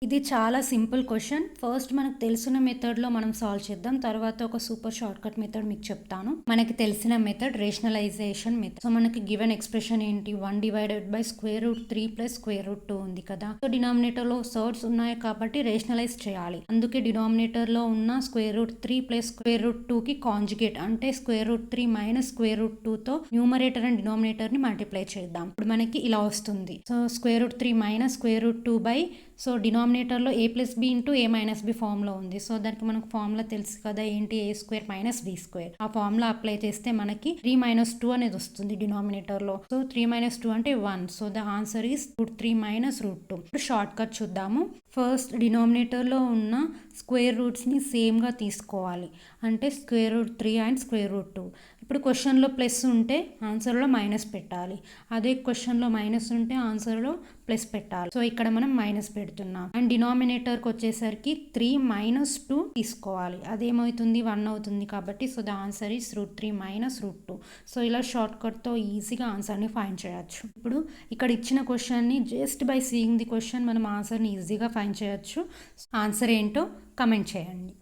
ఇది చాలా simple question. First మనకు తెలిసిన మెథడ్‌లో మనం సాల్వ్ చేద్దాం. తర్వాత ఒక సూపర్ షార్ట్‌కట్ మెథడ్ మీకు చెప్తాను. మనకి తెలిసిన మెథడ్ రేషనలైజేషన్ మెథడ్. సో మనకి గివెన్ ఎక్స్‌ప్రెషన్ ఏంటి 1/√3 + √2 ఉంది కదా. సో డినామినేటర్‌లో సర్డ్స్ ఉన్నాయి కాబట్టి రేషనలైజ్ చేయాలి. అందుకే డినామినేటర్‌లో ఉన్న √3 + √2కి కాంజుగేట్ అంటే √3 - √2తో న్యూమరేటర్ అండ్ డినామినేటర్‌ని మల్టిప్లై చేద్దాం. ఇప్పుడు మనకి ఇలా వస్తుంది. సో √3 - √2 బై సో డినామినేటర్లో a + b × a - b ఫామ్లో ఉంది. సో దానికి మనకు ఫార్ములా తెలుసు కదా, ఏంటి a² - b². ఆ ఫార్ములా అప్లై చేస్తే మనకి 3 - 2 అనేది వస్తుంది డినామినేటర్లో. సో 3 - 2 అంటే 1. So the answer is √3 - √2. ఇప్పుడు షార్ట్ కట్ చూద్దాము. ఫస్ట్ డినామినేటర్లో ఉన్న స్క్వేర్ రూట్స్ని సేమ్గా తీసుకోవాలి. అంటే √3 అండ్ √2. ఇప్పుడు క్వశ్చన్లో ప్లస్ ఉంటే ఆన్సర్లో మైనస్ పెట్టాలి. అదే క్వశ్చన్లో మైనస్ ఉంటే ఆన్సర్లో ప్లస్ పెట్టాలి. సో ఇక్కడ మనం మైనస్ పెడుతున్నాం. అండ్ డినామినేటర్కి వచ్చేసరికి 3 - 2 తీసుకోవాలి. అదేమవుతుంది 1 అవుతుంది కాబట్టి so the answer is √3 - √2. So ఇలా షార్ట్ కట్తో ఈజీగా ఆన్సర్ని ఫైండ్ చేయొచ్చు. ఇప్పుడు ఇక్కడ ఇచ్చిన క్వశ్చన్ని just by seeing the question మనం ఆన్సర్ని ఈజీగా ఫైండ్ చేయొచ్చు. ఆన్సర్ ఏంటో కమెంట్ చేయండి.